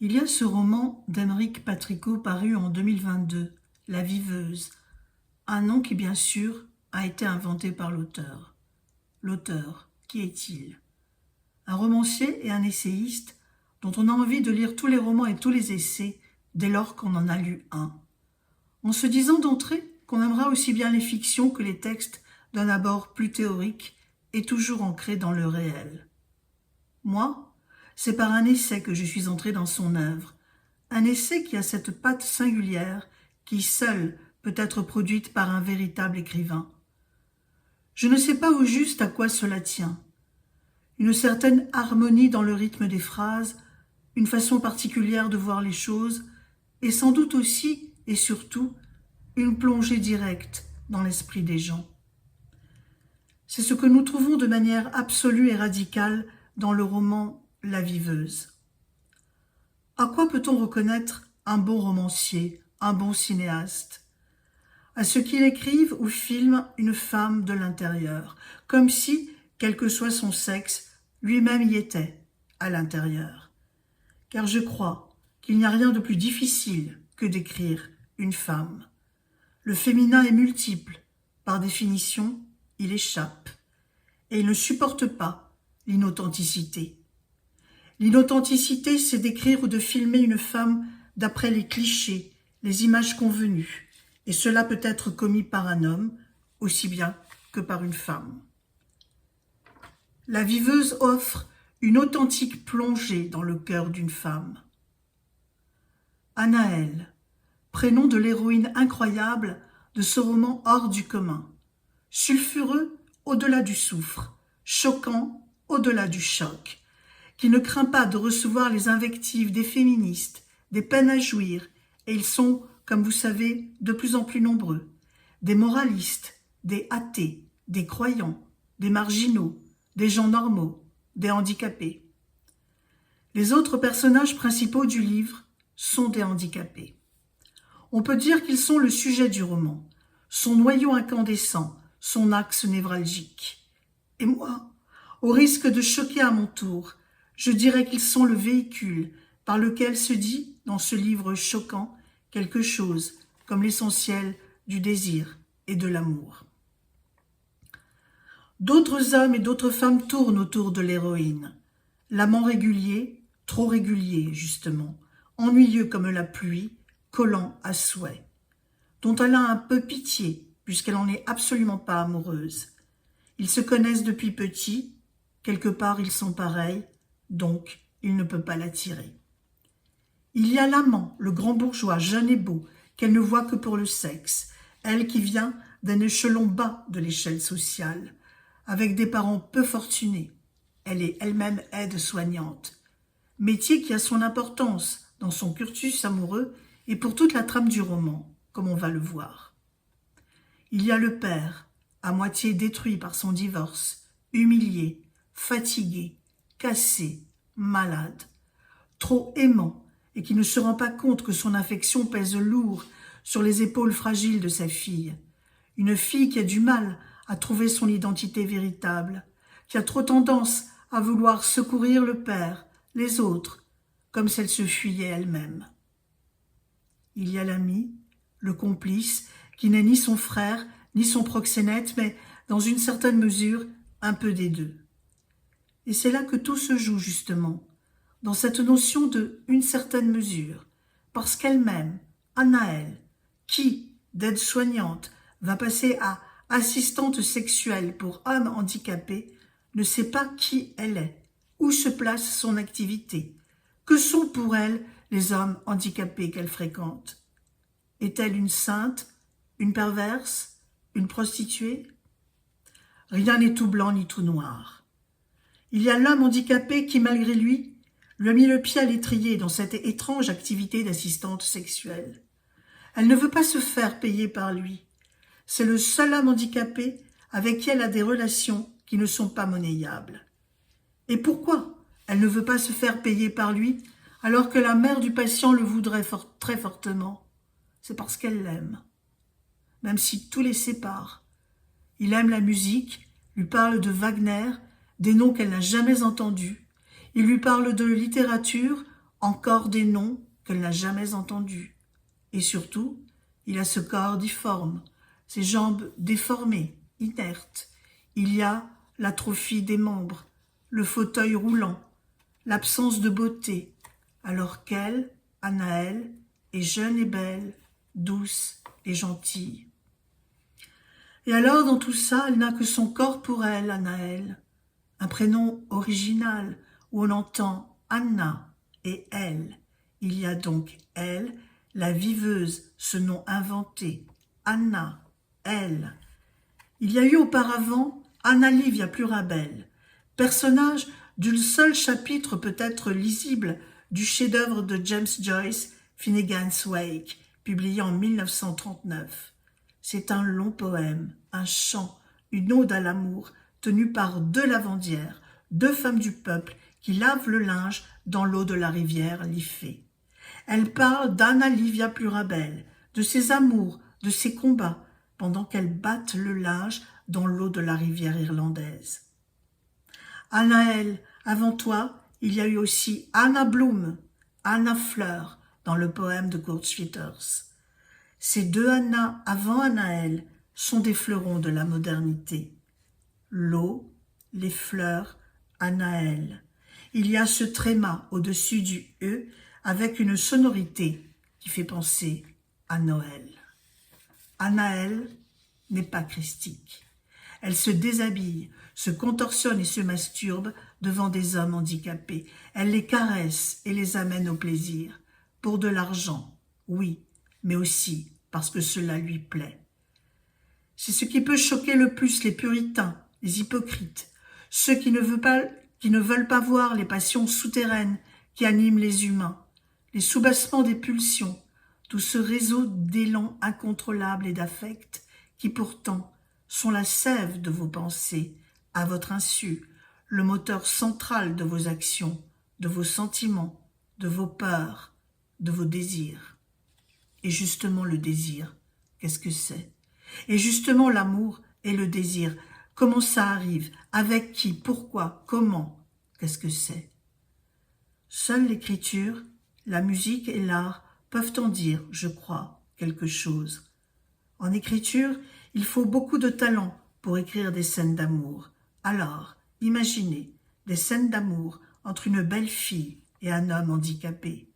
Il y a ce roman d'Aymeric Patricot paru en 2022, La Viveuse, un nom qui bien sûr a été inventé par l'auteur. L'auteur, qui est-il? Un romancier et un essayiste dont on a envie de lire tous les romans et tous les essais dès lors qu'on en a lu un. En se disant d'entrée qu'on aimera aussi bien les fictions que les textes d'un abord plus théorique et toujours ancrés dans le réel. Moi, c'est par un essai que je suis entrée dans son œuvre, un essai qui a cette patte singulière qui seule peut être produite par un véritable écrivain. Je ne sais pas au juste à quoi cela tient. Une certaine harmonie dans le rythme des phrases, une façon particulière de voir les choses, et sans doute aussi et surtout une plongée directe dans l'esprit des gens. C'est ce que nous trouvons de manière absolue et radicale dans le roman La Viveuse. À quoi peut-on reconnaître un bon romancier, un bon cinéaste? À ce qu'il écrive ou filme une femme de l'intérieur, comme si, quel que soit son sexe, lui-même y était, à l'intérieur. Car je crois qu'il n'y a rien de plus difficile que d'écrire une femme. Le féminin est multiple, par définition, il échappe, et il ne supporte pas l'inauthenticité. L'inauthenticité, c'est d'écrire ou de filmer une femme d'après les clichés, les images convenues, et cela peut être commis par un homme aussi bien que par une femme. La Viveuse offre une authentique plongée dans le cœur d'une femme. Anaëlle, prénom de l'héroïne incroyable de ce roman hors du commun, sulfureux au-delà du soufre, choquant au-delà du choc, qui ne craint pas de recevoir les invectives des féministes, des peines à jouir, et ils sont, comme vous savez, de plus en plus nombreux, des moralistes, des athées, des croyants, des marginaux, des gens normaux, des handicapés. Les autres personnages principaux du livre sont des handicapés. On peut dire qu'ils sont le sujet du roman, son noyau incandescent, son axe névralgique. Et moi, au risque de choquer à mon tour, je dirais qu'ils sont le véhicule par lequel se dit, dans ce livre choquant, quelque chose comme l'essentiel du désir et de l'amour. D'autres hommes et d'autres femmes tournent autour de l'héroïne. L'amant régulier, trop régulier justement, ennuyeux comme la pluie, collant à souhait, dont elle a un peu pitié puisqu'elle n'en est absolument pas amoureuse. Ils se connaissent depuis petit, quelque part ils sont pareils, donc il ne peut pas l'attirer. Il y a l'amant, le grand bourgeois, jeune et beau, qu'elle ne voit que pour le sexe, elle qui vient d'un échelon bas de l'échelle sociale, avec des parents peu fortunés. Elle est elle-même aide-soignante, métier qui a son importance dans son cursus amoureux et pour toute la trame du roman, comme on va le voir. Il y a le père, à moitié détruit par son divorce, humilié, fatigué, cassé, malade, trop aimant et qui ne se rend pas compte que son affection pèse lourd sur les épaules fragiles de sa fille. Une fille qui a du mal à trouver son identité véritable, qui a trop tendance à vouloir secourir le père, les autres, comme si elle se fuyait elle-même. Il y a l'ami, le complice, qui n'est ni son frère, ni son proxénète, mais, dans une certaine mesure, un peu des deux. Et c'est là que tout se joue, justement, dans cette notion de « une certaine mesure », parce qu'elle-même, Anaëlle, qui, d'aide-soignante, va passer à assistante sexuelle pour hommes handicapés, ne sait pas qui elle est, où se place son activité, que sont pour elle les hommes handicapés qu'elle fréquente. Est-elle une sainte, une perverse, une prostituée? Rien n'est tout blanc ni tout noir. Il y a l'homme handicapé qui, malgré lui a mis le pied à l'étrier dans cette étrange activité d'assistante sexuelle. Elle ne veut pas se faire payer par lui. C'est le seul homme handicapé avec qui elle a des relations qui ne sont pas monnayables. Et pourquoi elle ne veut pas se faire payer par lui alors que la mère du patient le voudrait très fortement? C'est parce qu'elle l'aime, même si tout les sépare. Il aime la musique, lui parle de Wagner, des noms qu'elle n'a jamais entendus. Il lui parle de littérature encore des noms qu'elle n'a jamais entendus. Et surtout, il a ce corps difforme, ses jambes déformées, inertes. Il y a l'atrophie des membres, le fauteuil roulant, l'absence de beauté, alors qu'elle, Anaëlle, est jeune et belle, douce et gentille. Et alors, dans tout ça, elle n'a que son corps pour elle, Anaëlle, un prénom original où on entend Anna et elle. Il y a donc elle, la viveuse, ce nom inventé, Anna, elle. Il y a eu auparavant Anna Livia Plurabel, personnage d'un seul chapitre peut-être lisible du chef-d'œuvre de James Joyce, Finnegan's Wake, publié en 1939. C'est un long poème, un chant, une ode à l'amour, tenu par deux lavandières, deux femmes du peuple qui lavent le linge dans l'eau de la rivière Liffey. Elle parle d'Anna Livia Plurabel, de ses amours, de ses combats, pendant qu'elles battent le linge dans l'eau de la rivière irlandaise. Anaëlle, avant toi, il y a eu aussi Anna Bloom, Anna Fleur, dans le poème de Kurt Schwitters. Ces deux Anna avant Anaëlle sont des fleurons de la modernité. L'eau, les fleurs, Anaëlle. Il y a ce tréma au-dessus du « e » avec une sonorité qui fait penser à Noël. Anaëlle n'est pas christique. Elle se déshabille, se contorsionne et se masturbe devant des hommes handicapés. Elle les caresse et les amène au plaisir. Pour de l'argent, oui, mais aussi parce que cela lui plaît. C'est ce qui peut choquer le plus les puritains, les hypocrites, ceux qui ne veulent pas voir les passions souterraines qui animent les humains, les soubassements des pulsions, tout ce réseau d'élans incontrôlables et d'affects qui pourtant sont la sève de vos pensées, à votre insu, le moteur central de vos actions, de vos sentiments, de vos peurs, de vos désirs. Et justement le désir, qu'est-ce que c'est? Et justement l'amour et le désir, comment ça arrive? Avec qui? Pourquoi? Comment? Qu'est-ce que c'est? Seule l'écriture, la musique et l'art peuvent en dire, je crois, quelque chose. En écriture, il faut beaucoup de talent pour écrire des scènes d'amour. Alors, imaginez des scènes d'amour entre une belle fille et un homme handicapé.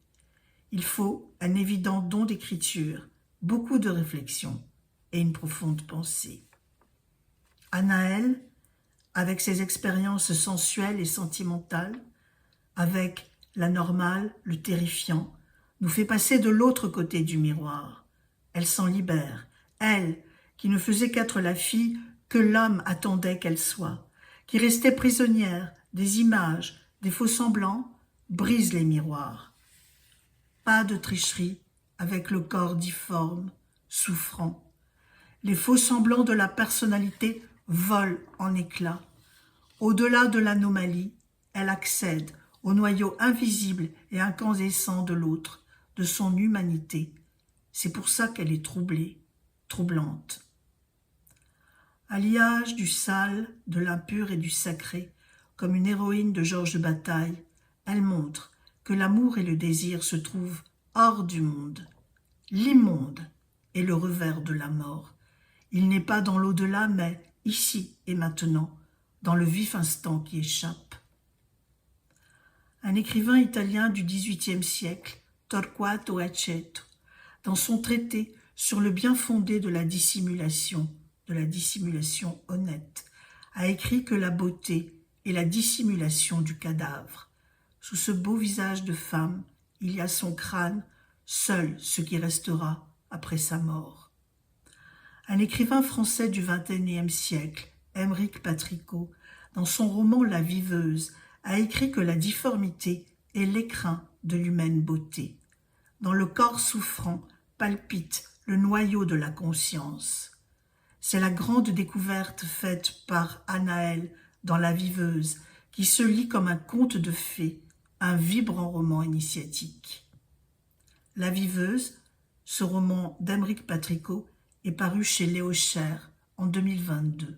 Il faut un évident don d'écriture, beaucoup de réflexion et une profonde pensée. Anaëlle, avec ses expériences sensuelles et sentimentales, avec la normale, le terrifiant, nous fait passer de l'autre côté du miroir. Elle s'en libère, elle, qui ne faisait qu'être la fille que l'homme attendait qu'elle soit, qui restait prisonnière des images, des faux-semblants, brise les miroirs. Pas de tricherie avec le corps difforme, souffrant. Les faux-semblants de la personnalité volent en éclats. Au-delà de l'anomalie, elle accède au noyau invisible et incandescent de l'autre, de son humanité. C'est pour ça qu'elle est troublée, troublante. Alliage du sale, de l'impur et du sacré, comme une héroïne de Georges de Bataille, elle montre que l'amour et le désir se trouvent hors du monde. L'immonde est le revers de la mort. Il n'est pas dans l'au-delà, mais ici et maintenant, dans le vif instant qui échappe. Un écrivain italien du XVIIIe siècle, Torquato Aceto, dans son traité sur le bien fondé de la dissimulation honnête, a écrit que la beauté est la dissimulation du cadavre. Sous ce beau visage de femme, il y a son crâne, seul ce qui restera après sa mort. Un écrivain français du XXIe siècle, Aymeric Patricot, dans son roman La Viveuse, a écrit que la difformité est l'écrin de l'humaine beauté. Dans le corps souffrant palpite le noyau de la conscience. C'est la grande découverte faite par Anaëlle dans La Viveuse, qui se lit comme un conte de fées, un vibrant roman initiatique. La Viveuse, ce roman d'Aymeric Patricot, est paru chez Léo Cher en 2022.